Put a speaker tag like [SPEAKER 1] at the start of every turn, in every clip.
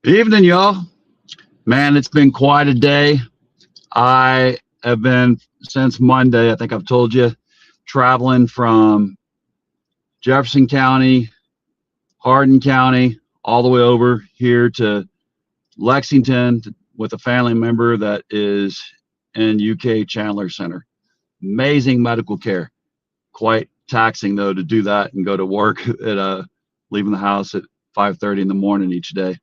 [SPEAKER 1] Evening, y'all. Man, it's been quite a day. I have been, since Monday, I think I've told you, traveling from Jefferson County, Hardin County, all the way over here to Lexington with a family member that is in UK Chandler Center. Amazing medical care. Quite taxing, though, to do that and go to work at leaving the house at 5:30 in the morning each day.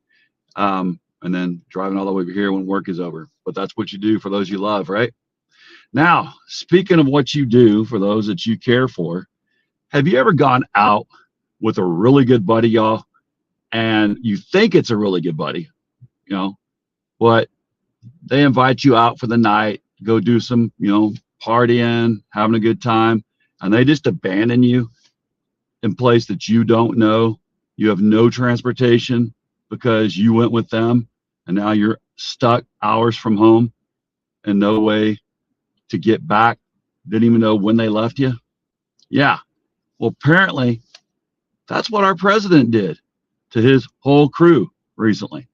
[SPEAKER 1] And then driving all the way over here when work is over. But that's what you do for those you love, right? Now, speaking of what you do for those that you care for, have you ever gone out with a really good buddy, y'all, and you think it's a really good buddy, you know, but they invite you out for the night, go do some, you know, partying, having a good time, and they just abandon you in a place that you don't know. You have no transportation because you went with them, and now you're stuck hours from home and no way to get back. Didn't even know when they left you. Yeah. Well, apparently that's what our president did to his whole crew recently.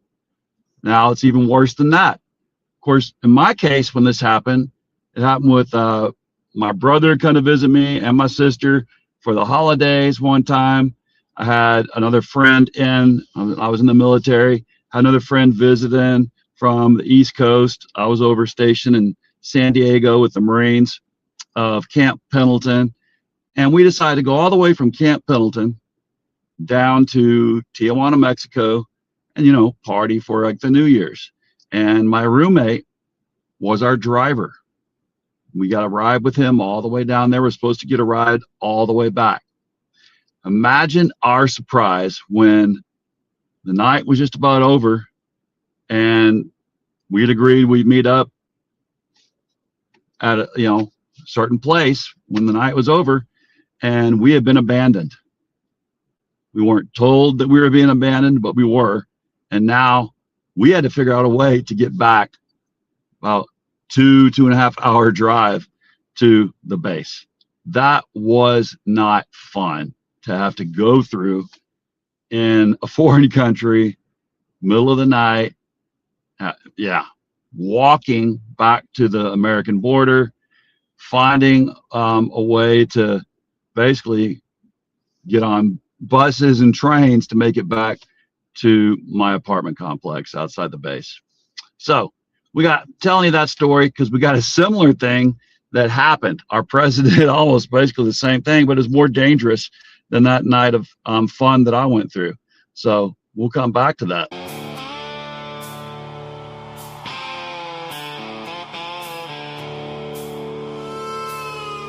[SPEAKER 1] Now it's even worse than that. Of course, in my case, when this happened, it happened with my brother come to visit me and my sister for the holidays one time. I had another friend I was in the military, had another friend visiting from the East Coast. I was over stationed in San Diego with the Marines of Camp Pendleton. And we decided to go all the way from Camp Pendleton down to Tijuana, Mexico, and, you know, party for like the New Year's. And my roommate was our driver. We got a ride with him all the way down there. We're supposed to get a ride all the way back. Imagine our surprise when the night was just about over and we had agreed we'd meet up at a, you know, certain place when the night was over, and we had been abandoned. We weren't told that we were being abandoned, but we were. And now we had to figure out a way to get back about 2.5 hour drive to the base. That was not fun to have to go through in a foreign country, middle of the night. Yeah, walking back to the American border, finding a way to basically get on buses and trains to make it back to my apartment complex outside the base. So we got telling you that story because we got a similar thing that happened. Our president did almost basically the same thing, but it's more dangerous than that night of fun that I went through. So we'll come back to that.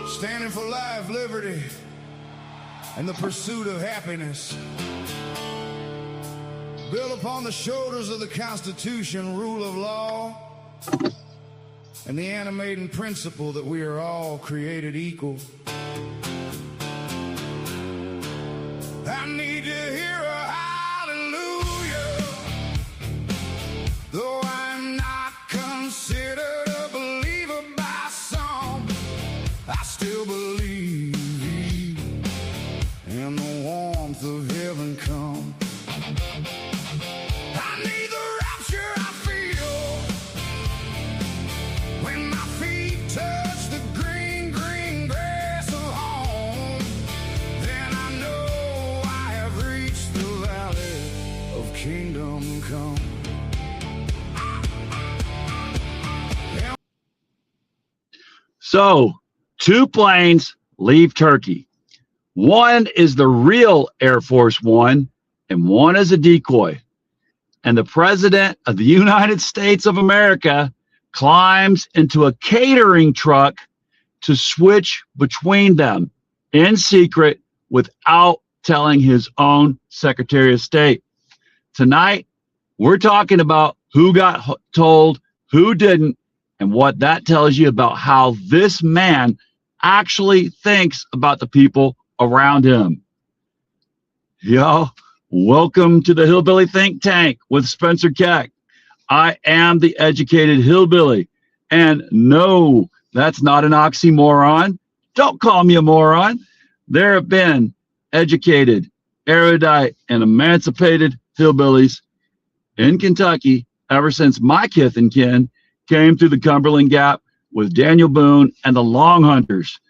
[SPEAKER 2] Standing for life, liberty, and the pursuit of happiness. Built upon the shoulders of the Constitution, rule of law, and the animating principle that we are all created equal. I need to hear a hallelujah, though I'm not considered a believer by some. I still believe in the warmth of heaven come. I need the rapture I feel when my feet touch the green, green grass of home. Then I know I have reached the valley of kingdom come.
[SPEAKER 1] So 2 planes leave Turkey. One is the real Air Force One, and one is a decoy. And the president of the United States of America climbs into a catering truck to switch between them in secret without telling his own Secretary of State. Tonight, we're talking about who got told, who didn't, and what that tells you about how this man actually thinks about the people around him. Yo, welcome to the Hillbilly Think Tank with Spencer Keck. I am the educated hillbilly. And no, that's not an oxymoron. Don't call me a moron. There have been educated, erudite, and emancipated hillbillies in Kentucky ever since my kith and kin came through the Cumberland Gap with Daniel Boone and the Long Hunters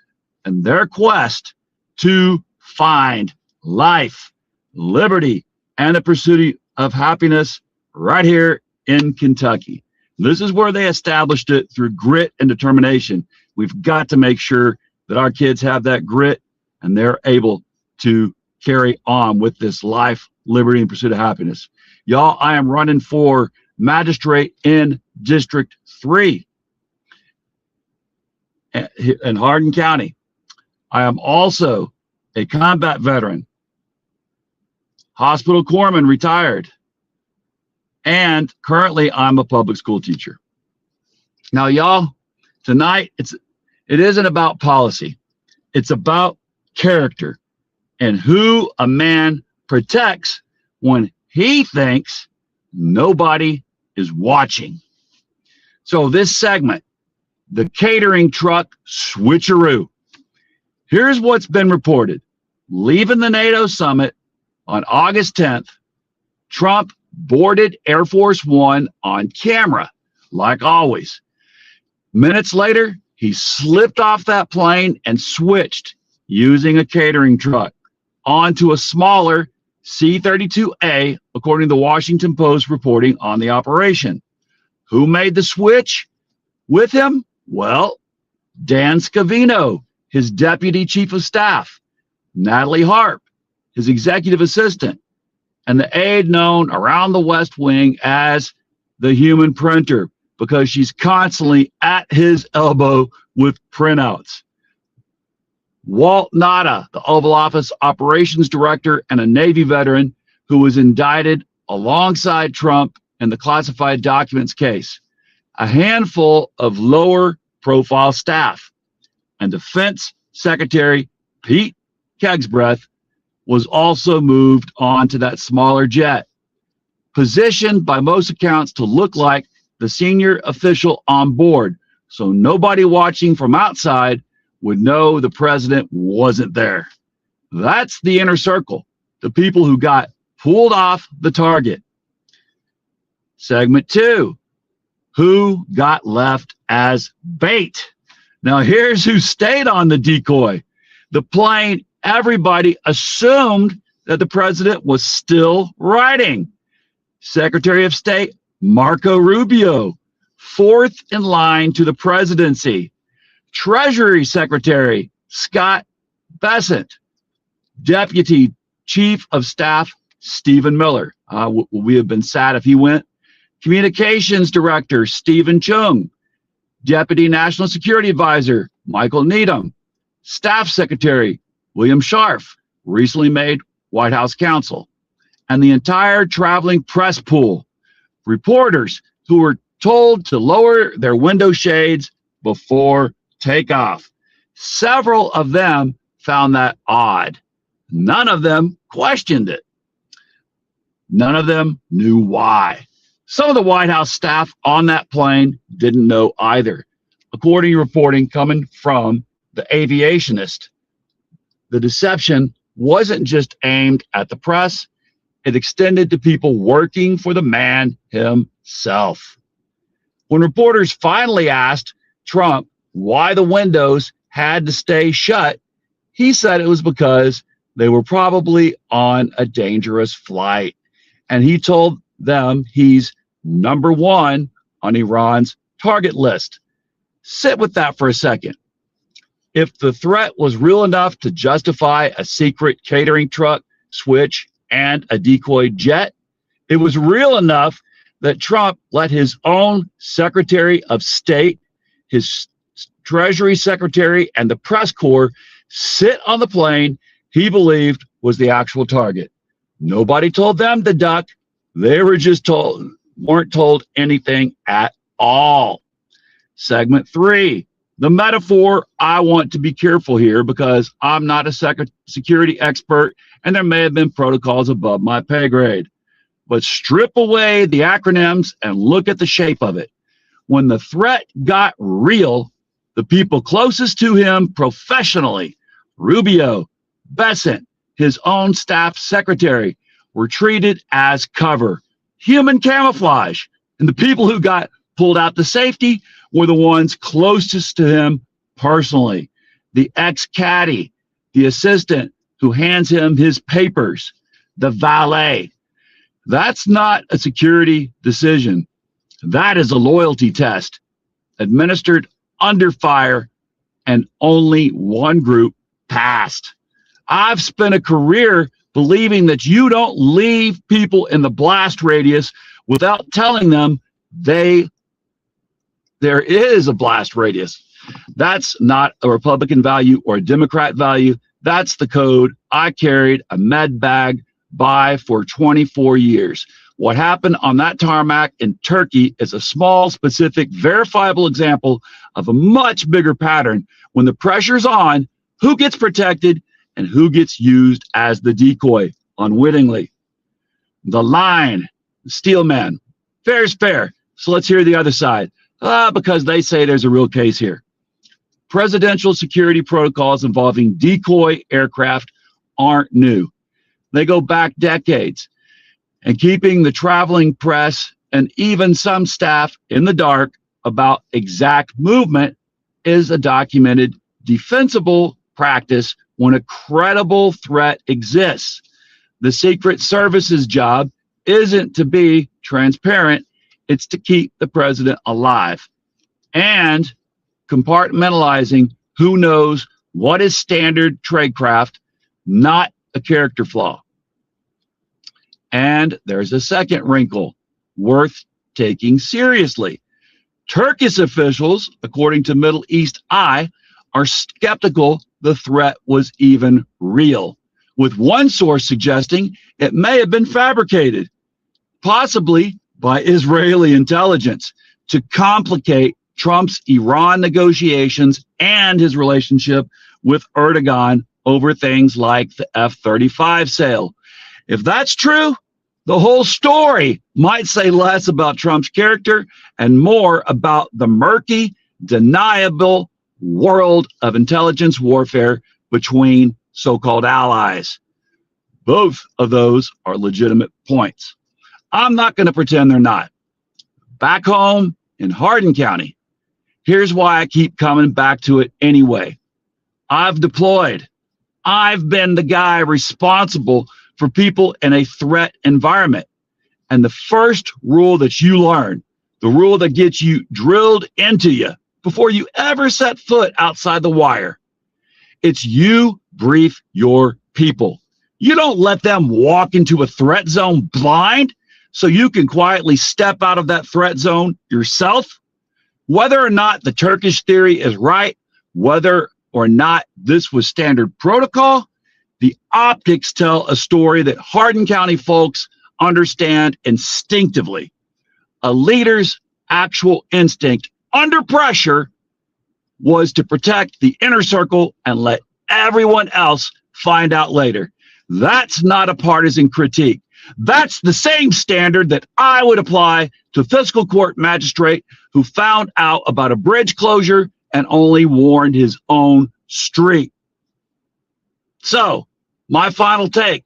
[SPEAKER 1] and their quest to find life, liberty, and the pursuit of happiness right here in Kentucky. This is where they established it through grit and determination. We've got to make sure that our kids have that grit and they're able to carry on with this life, liberty, and pursuit of happiness. Y'all, I am running for magistrate in District 3 in Hardin County. I am also a combat veteran, hospital corpsman, retired, and currently I'm a public school teacher. Now, y'all, tonight it isn't about policy. It's about character and who a man protects when he thinks nobody is watching. So this segment, the catering truck switcheroo. Here's what's been reported. Leaving the NATO summit on August 10th, Trump boarded Air Force One on camera, like always. Minutes later, he slipped off that plane and switched using a catering truck onto a smaller C-32A, according to the Washington Post reporting on the operation. Who made the switch with him? Well, Dan Scavino, his deputy chief of staff, Natalie Harp, his executive assistant, and the aide known around the West Wing as the human printer, because she's constantly at his elbow with printouts. Walt Nada, the Oval Office operations director and a Navy veteran who was indicted alongside Trump in the classified documents case. A handful of lower profile staff, and Defense Secretary Pete Kegsbreath was also moved on to that smaller jet, positioned by most accounts to look like the senior official on board, so nobody watching from outside would know the president wasn't there. That's the inner circle, the people who got pulled off the target. Segment 2, who got left as bait? Now here's who stayed on the decoy. The plane, everybody assumed that the president was still riding. Secretary of State Marco Rubio, fourth in line to the presidency. Treasury Secretary Scott Bessent, Deputy Chief of Staff Stephen Miller. We have been sad if he went. Communications Director Stephen Chung, Deputy National Security Advisor Michael Needham, Staff Secretary William Scharf, recently made White House counsel, and the entire traveling press pool, reporters who were told to lower their window shades before takeoff. Several of them found that odd. None of them questioned it. None of them knew why. Some of the White House staff on that plane didn't know either. According to reporting coming from the aviationist, the deception wasn't just aimed at the press, it extended to people working for the man himself. When reporters finally asked Trump why the windows had to stay shut, he said it was because they were probably on a dangerous flight. And he told them he's number one on Iran's target list. Sit with that for a second. If the threat was real enough to justify a secret catering truck switch and a decoy jet, it was real enough that Trump let his own Secretary of State, his Treasury Secretary, and the press corps sit on the plane he believed was the actual target. Nobody told them to duck. They were just weren't told anything at all. Segment 3, the metaphor. I want to be careful here because I'm not a security expert and there may have been protocols above my pay grade. But strip away the acronyms and look at the shape of it. When the threat got real, the people closest to him professionally, Rubio, Besant, his own staff secretary, were treated as cover, human camouflage. And the people who got pulled out to safety were the ones closest to him personally. The ex-caddy, the assistant who hands him his papers, the valet. That's not a security decision. That is a loyalty test administered under fire, and only one group passed. I've spent a career believing that you don't leave people in the blast radius without telling them there is a blast radius. That's not a Republican value or a Democrat value. That's the code I carried a med bag by for 24 years. What happened on that tarmac in Turkey is a small, specific, verifiable example of a much bigger pattern. When the pressure's on, who gets protected and who gets used as the decoy unwittingly? The line, the steel man, fair is fair. So let's hear the other side. Because they say there's a real case here. Presidential security protocols involving decoy aircraft aren't new. They go back decades. And keeping the traveling press and even some staff in the dark about exact movement is a documented defensible practice when a credible threat exists. The Secret Service's job isn't to be transparent, it's to keep the president alive. And compartmentalizing who knows what is standard tradecraft, not a character flaw. And there's a second wrinkle worth taking seriously. Turkish officials, according to Middle East Eye, are skeptical the threat was even real, with one source suggesting it may have been fabricated, possibly by Israeli intelligence, to complicate Trump's Iran negotiations and his relationship with Erdogan over things like the F-35 sale. If that's true, the whole story might say less about Trump's character and more about the murky, deniable world of intelligence warfare between so-called allies. Both of those are legitimate points. I'm not going to pretend they're not. Back home in Hardin County, here's why I keep coming back to it anyway. I've deployed. I've been the guy responsible for people in a threat environment. And the first rule that you learn, the rule that gets you drilled into you before you ever set foot outside the wire, it's you brief your people. You don't let them walk into a threat zone blind so you can quietly step out of that threat zone yourself. Whether or not the Turkish theory is right, whether or not this was standard protocol, the optics tell a story that Hardin County folks understand instinctively. A leader's actual instinct under pressure was to protect the inner circle and let everyone else find out later. That's not a partisan critique. That's the same standard that I would apply to fiscal court magistrate who found out about a bridge closure and only warned his own street. So, my final take.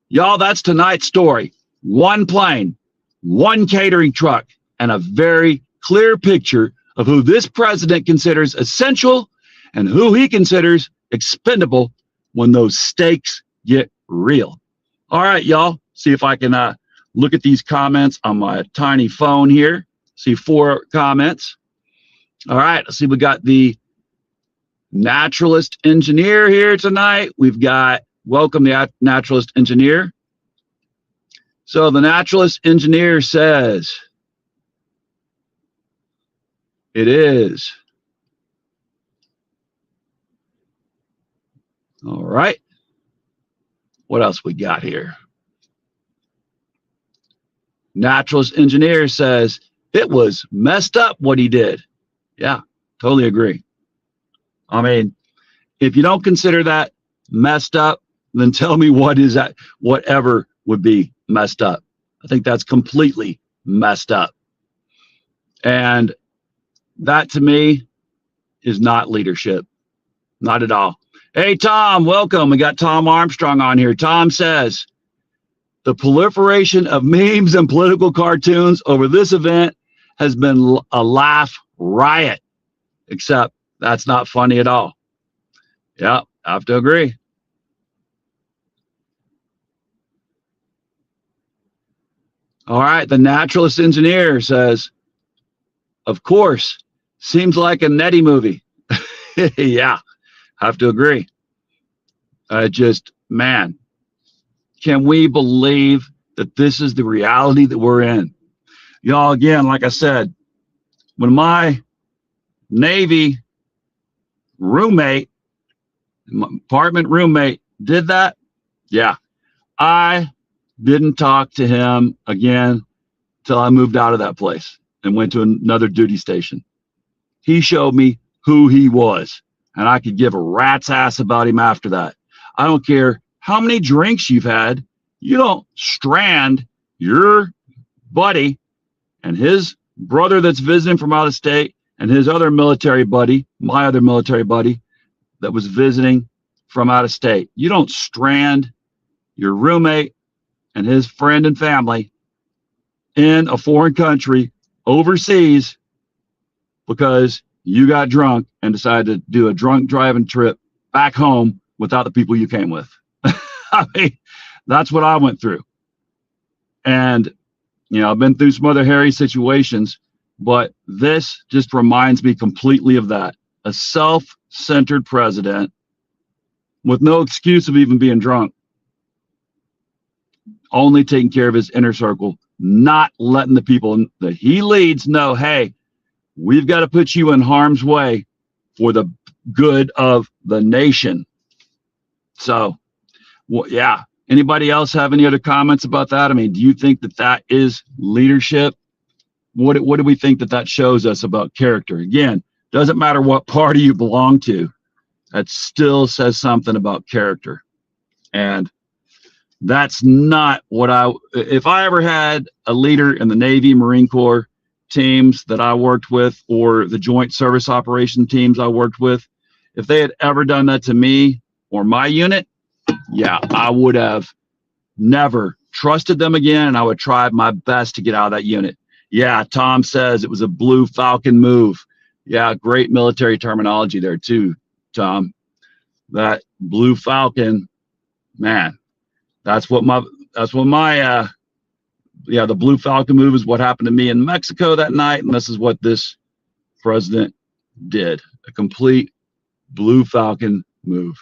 [SPEAKER 1] Y'all, that's tonight's story. One plane, one catering truck, and a very clear picture of who this president considers essential and who he considers expendable when those stakes get real. All right, y'all. See if I can look at these comments on my tiny phone here. See 4 comments. All right, let's see. We got the naturalist engineer here tonight. We've got welcome the naturalist engineer. So the naturalist engineer says it is. All right. What else we got here? Naturalist engineer says It was messed up what he did. Yeah, totally agree. I mean, if you don't consider that messed up, then tell me what is that, whatever would be messed up. I think that's completely messed up. And that to me is not leadership. Not at all. Hey, Tom, welcome. We got Tom Armstrong on here. Tom says, the proliferation of memes and political cartoons over this event has been a laugh riot, except that's not funny at all. Yeah, I have to agree. All right, the naturalist engineer says, of course, seems like a Nettie movie. Yeah, I have to agree. Man, can we believe that this is the reality that we're in? Y'all, again, like I said, when my Navy roommate, my apartment roommate did that, yeah, I didn't talk to him again till I moved out of that place and went to another duty station. He showed me who he was, and I could give a rat's ass about him after that. I don't care how many drinks you've had. You don't strand your buddy and his brother that's visiting from out of state and his other military buddy, my other military buddy that was visiting from out of state. You don't strand your roommate and his friend and family in a foreign country overseas because you got drunk and decided to do a drunk driving trip back home without the people you came with. I mean, that's what I went through. And, you know, I've been through some other hairy situations, but this just reminds me completely of that. A self-centered president with no excuse of even being drunk, only taking care of his inner circle, not letting the people that he leads know, hey, we've got to put you in harm's way for the good of the nation. So, well, yeah. Anybody else have any other comments about that? I mean, do you think that that is leadership? What do we think that that shows us about character? Again, doesn't matter what party you belong to. That still says something about character. And that's not what if I ever had a leader in the Navy, Marine Corps teams that I worked with, or the joint service operation teams I worked with, if they had ever done that to me or my unit, yeah, I would have never trusted them again, and I would try my best to get out of that unit. Yeah, Tom says it was a Blue Falcon move. Yeah, great military terminology there too, Tom. That Blue Falcon, man, that's what my the Blue Falcon move is what happened to me in Mexico that night, and this is what this president did. A complete Blue Falcon move.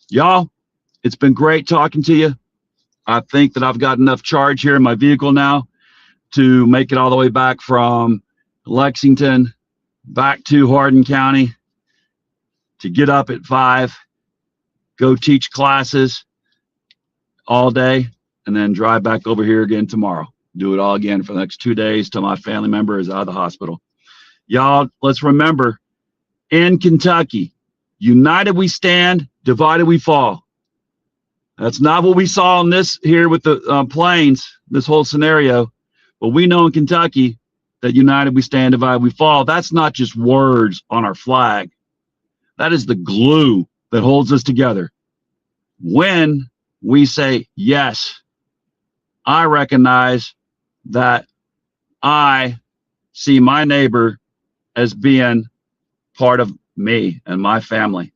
[SPEAKER 1] Y'all, it's been great talking to you. I think that I've got enough charge here in my vehicle now to make it all the way back from Lexington back to Hardin County, to get up at 5, go teach classes all day, and then drive back over here again tomorrow. Do it all again for the next 2 days till my family member is out of the hospital. Y'all, let's remember, in Kentucky, united we stand, divided we fall. That's not what we saw in this here with the planes, this whole scenario. But we know in Kentucky that united we stand, divided we fall. That's not just words on our flag. That is the glue that holds us together. When we say, yes, I recognize that I see my neighbor as being part of me and my family,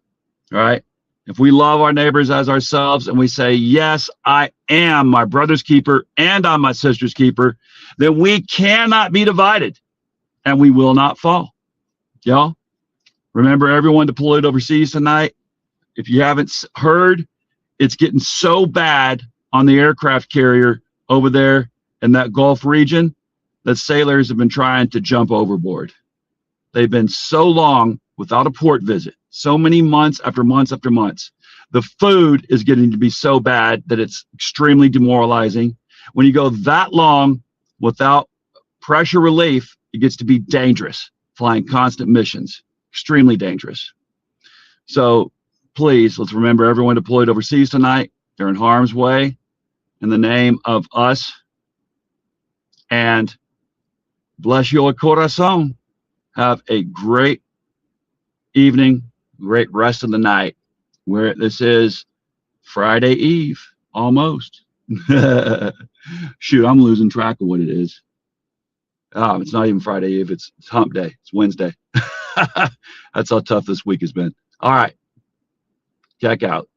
[SPEAKER 1] right? If we love our neighbors as ourselves and we say, yes, I am my brother's keeper and I'm my sister's keeper, then we cannot be divided and we will not fall. Y'all, remember everyone deployed overseas tonight? If you haven't heard, it's getting so bad on the aircraft carrier over there in that Gulf region that sailors have been trying to jump overboard. They've been so long without a port visit, so many months after months after months. The food is getting to be so bad that it's extremely demoralizing. When you go that long without pressure relief, it gets to be dangerous. Flying constant missions, extremely dangerous. So please, let's remember everyone deployed overseas tonight. They're in harm's way in the name of us. And bless your corazon. Have a great evening, great rest of the night. Where this is Friday Eve, almost. Shoot, I'm losing track of what it is. It's not even Friday Eve. It's hump day. It's Wednesday. That's how tough this week has been. All right. Check out.